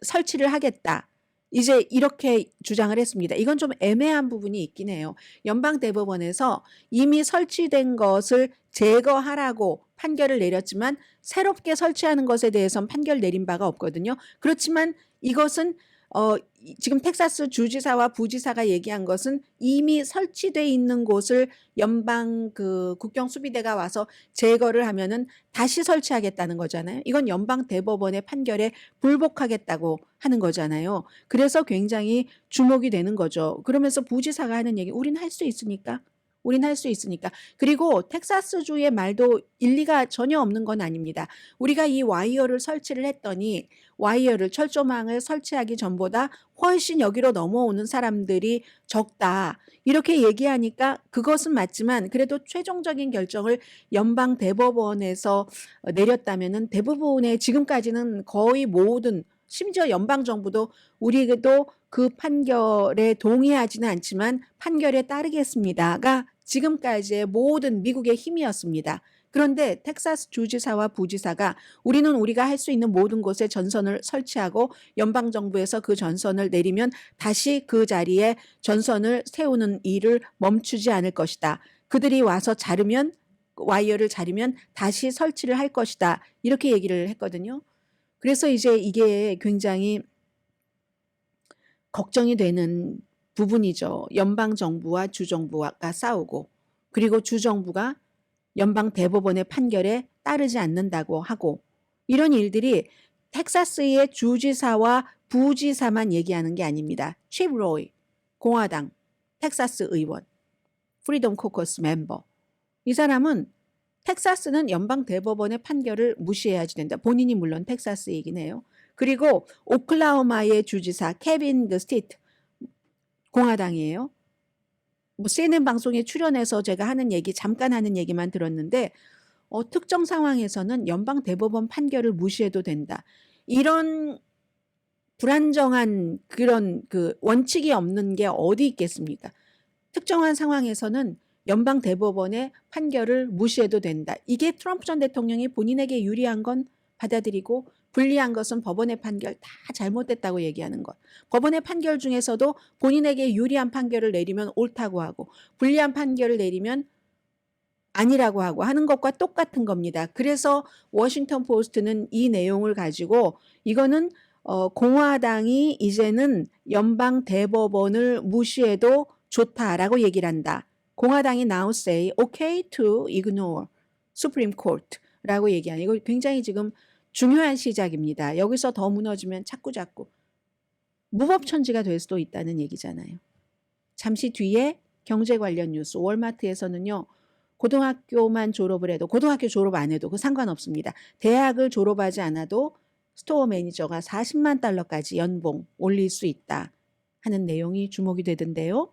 설치를 하겠다. 이제 이렇게 주장을 했습니다. 이건 좀 애매한 부분이 있긴 해요. 연방 대법원에서 이미 설치된 것을 제거하라고 판결을 내렸지만 새롭게 설치하는 것에 대해서는 판결 내린 바가 없거든요. 그렇지만 이것은 지금 텍사스 주지사와 부지사가 얘기한 것은 이미 설치돼 있는 곳을 연방 그 국경 수비대가 와서 제거를 하면은 다시 설치하겠다는 거잖아요. 이건 연방 대법원의 판결에 불복하겠다고 하는 거잖아요. 그래서 굉장히 주목이 되는 거죠. 그러면서 부지사가 하는 얘기, 우린 할 수 있으니까. 우린 할 수 있으니까. 그리고 텍사스주의 말도 일리가 전혀 없는 건 아닙니다. 우리가 이 와이어를 설치를 했더니 와이어를 철조망을 설치하기 전보다 훨씬 여기로 넘어오는 사람들이 적다. 이렇게 얘기하니까 그것은 맞지만 그래도 최종적인 결정을 연방 대법원에서 내렸다면은 대부분의 지금까지는 거의 모든 심지어 연방 정부도 우리도 그 판결에 동의하지는 않지만 판결에 따르겠습니다가 지금까지의 모든 미국의 힘이었습니다. 그런데 텍사스 주지사와 부지사가 우리는 우리가 할 수 있는 모든 곳에 전선을 설치하고 연방정부에서 그 전선을 내리면 다시 그 자리에 전선을 세우는 일을 멈추지 않을 것이다. 그들이 와서 자르면 와이어를 자르면 다시 설치를 할 것이다. 이렇게 얘기를 했거든요. 그래서 이제 이게 굉장히 걱정이 되는 부분이죠. 연방정부와 주정부가 싸우고 그리고 주정부가 연방 대법원의 판결에 따르지 않는다고 하고 이런 일들이 텍사스의 주지사와 부지사만 얘기하는 게 아닙니다. 칩 로이, 공화당, 텍사스 의원, 프리덤 코커스 멤버. 이 사람은 텍사스는 연방 대법원의 판결을 무시해야지 된다. 본인이 물론 텍사스이긴 해요. 그리고 오클라호마의 주지사 케빈 그 스티트 공화당이에요. 뭐 CNN 방송에 출연해서 제가 하는 얘기 잠깐 하는 얘기만 들었는데 특정 상황에서는 연방 대법원 판결을 무시해도 된다. 이런 불안정한 그런 그 원칙이 없는 게 어디 있겠습니까? 특정한 상황에서는 연방 대법원의 판결을 무시해도 된다. 이게 트럼프 전 대통령이 본인에게 유리한 건 받아들이고 불리한 것은 법원의 판결 다 잘못됐다고 얘기하는 것. 법원의 판결 중에서도 본인에게 유리한 판결을 내리면 옳다고 하고 불리한 판결을 내리면 아니라고 하고 하는 것과 똑같은 겁니다. 그래서 워싱턴 포스트는 이 내용을 가지고 이거는 공화당이 이제는 연방 대법원을 무시해도 좋다라고 얘기를 한다. 공화당이 now say okay to ignore Supreme Court라고 얘기하는 이거 굉장히 지금 중요한 시작입니다. 여기서 더 무너지면 자꾸자꾸 무법천지가 될 수도 있다는 얘기잖아요. 잠시 뒤에 경제 관련 뉴스 월마트에서는요. 고등학교만 졸업을 해도 고등학교 졸업 안 해도 그 상관없습니다. 대학을 졸업하지 않아도 스토어 매니저가 40만 달러까지 연봉 올릴 수 있다 하는 내용이 주목이 되던데요.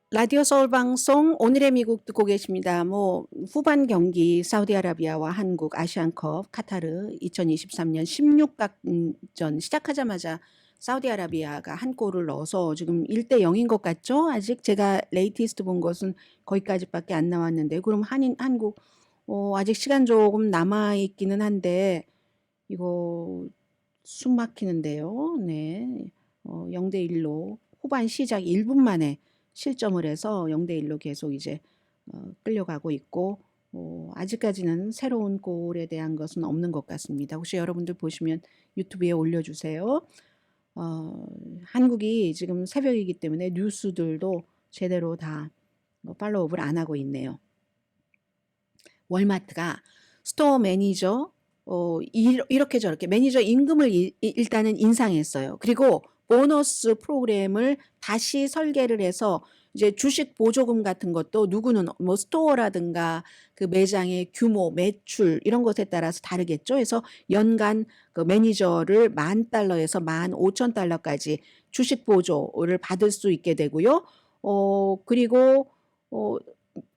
라디오 서울 방송 오늘의 미국 듣고 계십니다. 뭐 후반 경기 사우디아라비아와 한국 아시안컵 카타르 2023년 16강전 시작하자마자 사우디아라비아가 한 골을 넣어서 지금 1대 0인 것 같죠? 아직 제가 레이티스트 본 것은 거기까지밖에 안 나왔는데 그럼 한국 아직 시간 조금 남아 있기는 한데 이거 숨 막히는데요. 네. 0대 1로 후반 시작 1분 만에 실점을 해서 0대 1로 계속 이제 끌려가고 있고 아직까지는 새로운 골에 대한 것은 없는 것 같습니다. 혹시 여러분들 보시면 유튜브에 올려주세요. 한국이 지금 새벽이기 때문에 뉴스들도 제대로 다 팔로우업을 안 하고 있네요. 월마트가 스토어 매니저 이렇게 저렇게 매니저 임금을 일단은 인상했어요. 그리고 보너스 프로그램을 다시 설계를 해서 이제 주식 보조금 같은 것도 누구는 뭐 스토어라든가 그 매장의 규모, 매출 이런 것에 따라서 다르겠죠. 그래서 연간 그 매니저를 $10,000에서 $15,000까지 주식 보조를 받을 수 있게 되고요. 그리고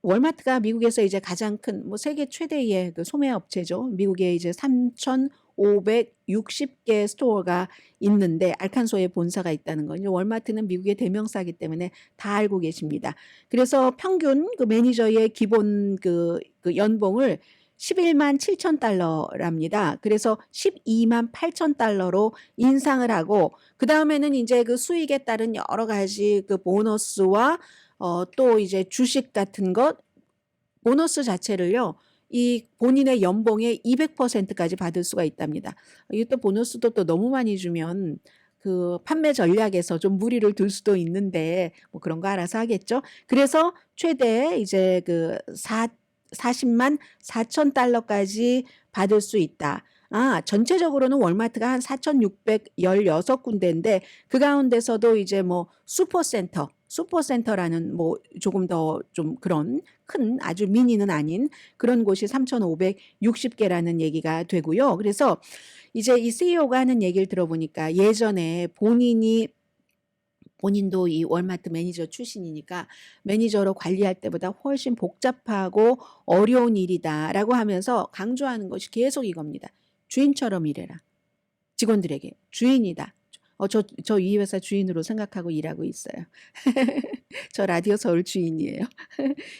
월마트가 미국에서 이제 가장 큰 뭐 세계 최대의 그 소매 업체죠. 미국에 이제 3,560개 스토어가 있는데 알칸소에 본사가 있다는 건 월마트는 미국의 대명사이기 때문에 다 알고 계십니다. 그래서 평균 그 매니저의 기본 그 연봉을 11만 7천 달러랍니다. 그래서 12만 8천 달러로 인상을 하고 그 다음에는 이제 그 수익에 따른 여러 가지 그 보너스와 또 이제 주식 같은 것 보너스 자체를요. 이 본인의 연봉의 200%까지 받을 수가 있답니다. 이게 또 보너스도 또 너무 많이 주면 그 판매 전략에서 좀 무리를 둘 수도 있는데 뭐 그런 거 알아서 하겠죠. 그래서 최대 이제 그 40만 4천 달러까지 받을 수 있다. 전체적으로는 월마트가 한 4,616군데인데 그 가운데서도 이제 뭐 슈퍼센터라는 뭐 조금 더 좀 그런 큰 아주 미니는 아닌 그런 곳이 3,560개라는 얘기가 되고요. 그래서 이제 이 CEO가 하는 얘기를 들어보니까 예전에 본인도 이 월마트 매니저 출신이니까 매니저로 관리할 때보다 훨씬 복잡하고 어려운 일이다라고 하면서 강조하는 것이 계속 이겁니다. 주인처럼 일해라. 직원들에게 주인이다. 저 이 회사 주인으로 생각하고 일하고 있어요. 저 라디오 서울 주인이에요.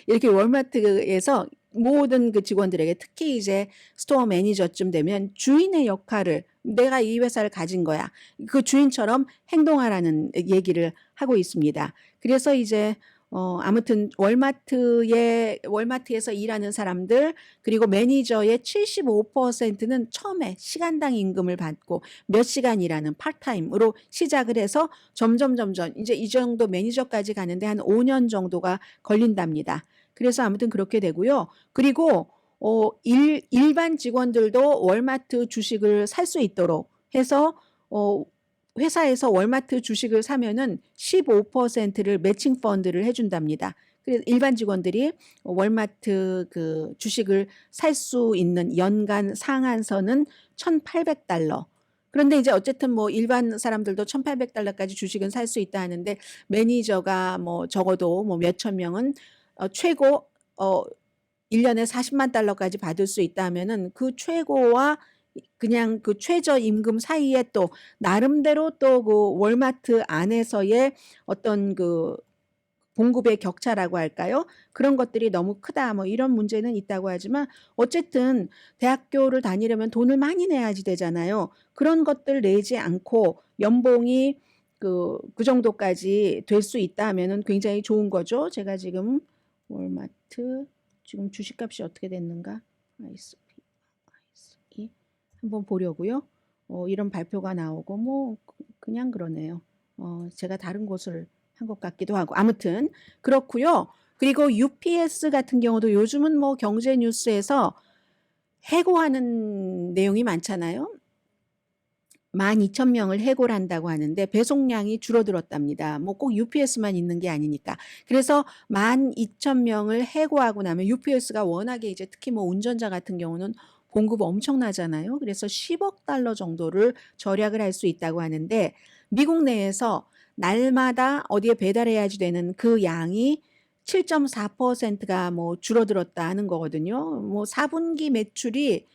이렇게 월마트에서 모든 그 직원들에게 특히 이제 스토어 매니저쯤 되면 주인의 역할을 내가 이 회사를 가진 거야. 그 주인처럼 행동하라는 얘기를 하고 있습니다. 그래서 이제 아무튼 월마트에서 일하는 사람들 그리고 매니저의 75%는 처음에 시간당 임금을 받고 몇 시간 일하는 파트타임으로 시작을 해서 점점 이제 이 정도 매니저까지 가는데 한 5년 정도가 걸린답니다. 그래서 아무튼 그렇게 되고요. 그리고 일반 직원들도 월마트 주식을 살 수 있도록 해서 회사에서 월마트 주식을 사면은 15%를 매칭 펀드를 해준답니다. 그래서 일반 직원들이 월마트 그 주식을 살 수 있는 연간 상한선은 $1,800. 그런데 이제 어쨌든 뭐 일반 사람들도 $1,800까지 주식은 살 수 있다 하는데 매니저가 뭐 적어도 뭐 몇천 명은 최고 1년에 $400,000까지 받을 수 있다 하면은 그 최고와 그냥 그 최저 임금 사이에 또 나름대로 또 그 월마트 안에서의 어떤 그 봉급의 격차라고 할까요? 그런 것들이 너무 크다 뭐 이런 문제는 있다고 하지만 어쨌든 대학교를 다니려면 돈을 많이 내야지 되잖아요. 그런 것들 내지 않고 연봉이 그 정도까지 될 수 있다 하면은 굉장히 좋은 거죠. 제가 지금 월마트 지금 주식값이 어떻게 됐는가? ISP 한번 보려고요. 이런 발표가 나오고 뭐 그냥 그러네요. 제가 다른 곳을 한 것 같기도 하고 아무튼 그렇고요. 그리고 UPS 같은 경우도 요즘은 뭐 경제 뉴스에서 해고하는 내용이 많잖아요. 12,000명을 해고를 한다고 하는데 배송량이 줄어들었답니다. 뭐 꼭 UPS만 있는 게 아니니까. 그래서 12,000명을 해고하고 나면 UPS가 워낙에 이제 특히 뭐 운전자 같은 경우는 봉급 엄청나잖아요. 그래서 $10억 정도를 절약을 할 수 있다고 하는데 미국 내에서 날마다 어디에 배달해야지 되는 그 양이 7.4%가 뭐 줄어들었다 하는 거거든요. 뭐 4분기 매출이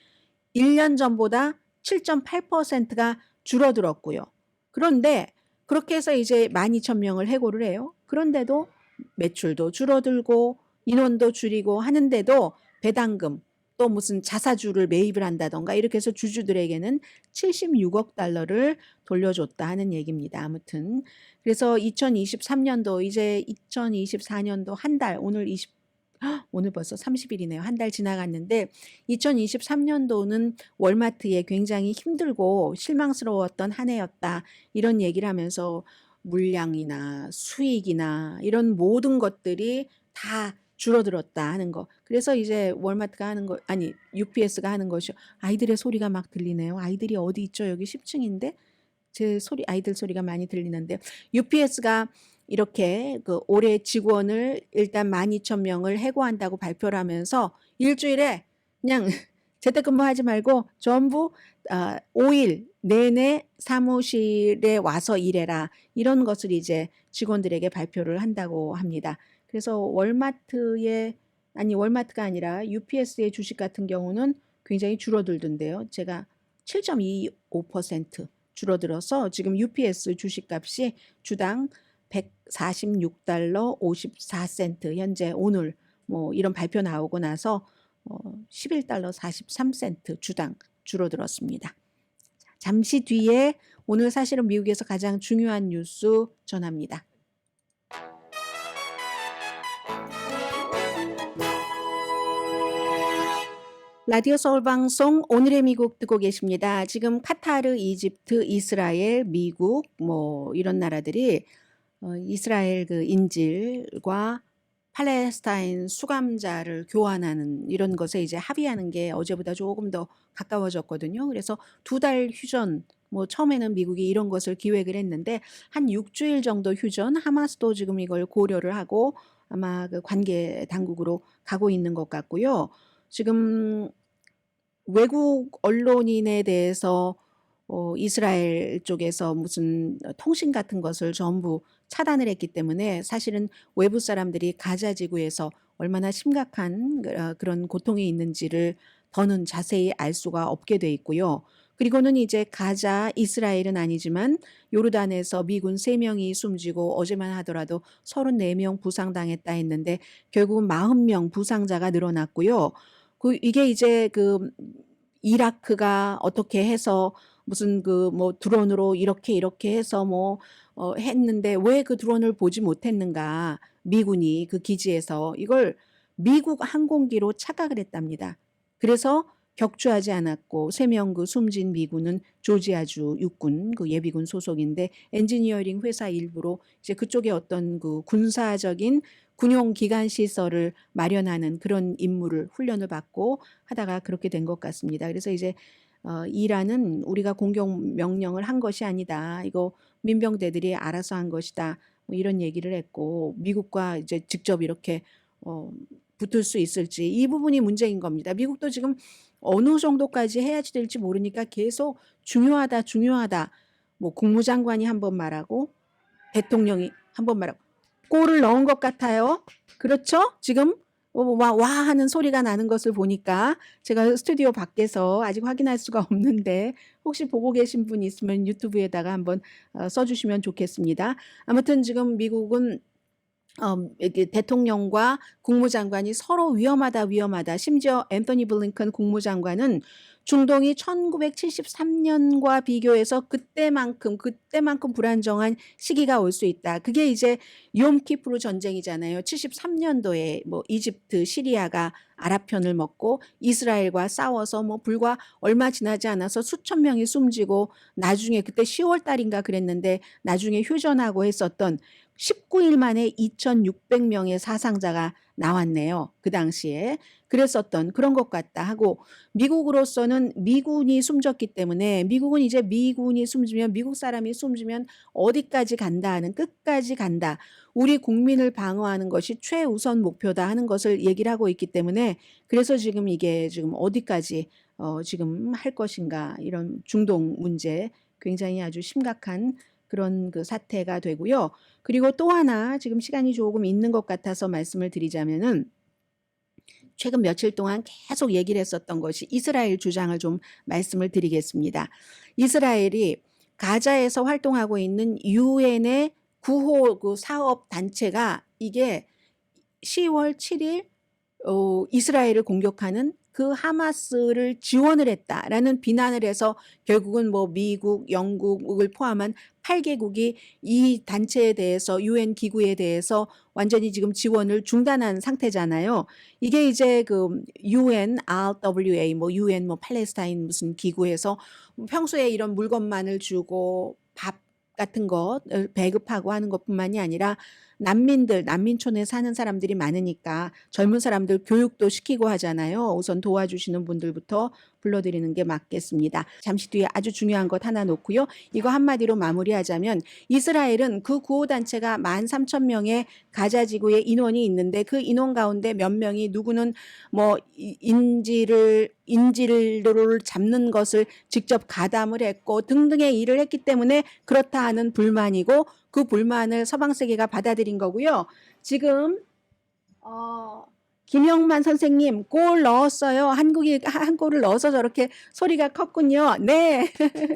1년 전보다 7.8%가 줄어들었고요. 그런데 그렇게 해서 이제 12,000명을 해고를 해요. 그런데도 매출도 줄어들고 인원도 줄이고 하는데도 배당금 또 무슨 자사주를 매입을 한다던가 이렇게 해서 주주들에게는 76억 달러를 돌려줬다 하는 얘기입니다. 아무튼 그래서 2023년도 이제 2024년도 한 달 오늘 벌써 30일이네요. 한 달 지나갔는데 2023년도는 월마트에 굉장히 힘들고 실망스러웠던 한 해였다. 이런 얘기를 하면서 물량이나 수익이나 이런 모든 것들이 다 줄어들었다 하는 거. 그래서 이제 월마트가 하는 거 아니 UPS가 하는 것이 아이들의 소리가 막 들리네요. 아이들이 어디 있죠? 여기 10층인데 제 소리 아이들 소리가 많이 들리는데 UPS가 이렇게 그 올해 직원을 일단 12,000명을 해고한다고 발표를 하면서 일주일에 그냥 재택근무하지 말고 전부 5일 내내 사무실에 와서 일해라 이런 것을 이제 직원들에게 발표를 한다고 합니다. 그래서 월마트가 아니라 UPS의 주식 같은 경우는 굉장히 줄어들던데요. 제가 7.25% 줄어들어서 지금 UPS 주식값이 주당 146달러 54센트 현재 오늘 뭐 이런 발표 나오고 나서 11달러 43센트 주당 줄어들었습니다. 잠시 뒤에 오늘 사실은 미국에서 가장 중요한 뉴스 전합니다. 라디오 서울 방송 오늘의 미국 듣고 계십니다. 지금 카타르, 이집트, 이스라엘, 미국 뭐 이런 나라들이 이스라엘 그 인질과 팔레스타인 수감자를 교환하는 이런 것에 이제 합의하는 게 어제보다 조금 더 가까워졌거든요. 그래서 2달 휴전 뭐 처음에는 미국이 이런 것을 기획을 했는데 한 6주일 정도 휴전 하마스도 지금 이걸 고려를 하고 아마 그 관계 당국으로 가고 있는 것 같고요. 지금 외국 언론인에 대해서 이스라엘 쪽에서 무슨 통신 같은 것을 전부 차단을 했기 때문에 사실은 외부 사람들이 가자 지구에서 얼마나 심각한 그런 고통이 있는지를 더는 자세히 알 수가 없게 돼 있고요. 그리고는 이제 가자, 이스라엘은 아니지만 요르단에서 미군 3명이 숨지고 어제만 하더라도 34명 부상당했다 했는데 결국은 40명 부상자가 늘어났고요. 이게 이제 그 이라크가 어떻게 해서 무슨 그 뭐 드론으로 이렇게 해서 뭐 했는데 왜 그 드론을 보지 못했는가? 미군이 그 기지에서 이걸 미국 항공기로 착각을 했답니다. 그래서 격추하지 않았고 3명 그 숨진 미군은 조지아주 육군 그 예비군 소속인데 엔지니어링 회사 일부로 이제 그쪽에 어떤 그 군사적인 군용 기관 시설을 마련하는 그런 임무를 훈련을 받고 하다가 그렇게 된 것 같습니다. 그래서 이제 이란은 우리가 공격 명령을 한 것이 아니다. 이거 민병대들이 알아서 한 것이다. 뭐 이런 얘기를 했고 미국과 이제 직접 이렇게 붙을 수 있을지 이 부분이 문제인 겁니다. 미국도 지금 어느 정도까지 해야지 될지 모르니까 계속 중요하다. 뭐 국무장관이 한 번 말하고 대통령이 한 번 말하고 골을 넣은 것 같아요. 그렇죠? 지금 와 하는 소리가 나는 것을 보니까 제가 스튜디오 밖에서 아직 확인할 수가 없는데 혹시 보고 계신 분 있으면 유튜브에다가 한번 써주시면 좋겠습니다. 아무튼 지금 미국은 이렇게 대통령과 국무장관이 서로 위험하다. 심지어 앤토니 블링컨 국무장관은 중동이 1973년과 비교해서 그때만큼 불안정한 시기가 올 수 있다. 그게 이제 욤키프르 전쟁이잖아요. 73년도에 뭐 이집트, 시리아가 아랍 편을 먹고 이스라엘과 싸워서 뭐 불과 얼마 지나지 않아서 수천 명이 숨지고 나중에 그때 10월 달인가 그랬는데 나중에 휴전하고 했었던 19일 만에 2,600명의 사상자가 나왔네요. 그 당시에. 그랬었던 그런 것 같다 하고 미국으로서는 미군이 숨졌기 때문에 미국은 이제 미군이 숨지면 미국 사람이 숨지면 어디까지 간다 하는 끝까지 간다. 우리 국민을 방어하는 것이 최우선 목표다 하는 것을 얘기를 하고 있기 때문에 그래서 지금 이게 지금 어디까지 지금 할 것인가 이런 중동 문제 굉장히 아주 심각한 그런 그 사태가 되고요. 그리고 또 하나 지금 시간이 조금 있는 것 같아서 말씀을 드리자면은 최근 며칠 동안 계속 얘기를 했었던 것이 이스라엘 주장을 좀 말씀을 드리겠습니다. 이스라엘이 가자에서 활동하고 있는 유엔의 구호 그 사업 단체가 이게 10월 7일 이스라엘을 공격하는 그 하마스를 지원을 했다라는 비난을 해서 결국은 뭐 미국, 영국을 포함한 8개국이 이 단체에 대해서 유엔 기구에 대해서 완전히 지금 지원을 중단한 상태잖아요. 이게 이제 그 UN, RWA, 뭐 UN, 뭐 팔레스타인 무슨 기구에서 평소에 이런 물건만을 주고 밥 같은 것을 배급하고 하는 것뿐만이 아니라 난민촌에 사는 사람들이 많으니까 젊은 사람들 교육도 시키고 하잖아요. 우선 도와주시는 분들부터 불러드리는 게 맞겠습니다. 잠시 뒤에 아주 중요한 것 하나 놓고요. 이거 한마디로 마무리하자면 이스라엘은 그 구호단체가 13,000명의 가자 지구에 인원이 있는데 그 인원 가운데 몇 명이 누구는 뭐 인질을 잡는 것을 직접 가담을 했고 등등의 일을 했기 때문에 그렇다 하는 불만이고 그 불만을 서방 세계가 받아들인 거고요. 지금 김영만 선생님 골 넣었어요. 한국이 한 골을 넣어서 저렇게 소리가 컸군요. 네.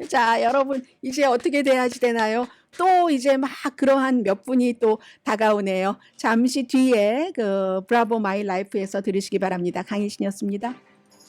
자, 여러분 이제 어떻게 돼야지 되나요? 또 이제 막 그러한 몇 분이 또 다가오네요. 잠시 뒤에 그 브라보 마이 라이프에서 들으시기 바랍니다. 강희신이었습니다.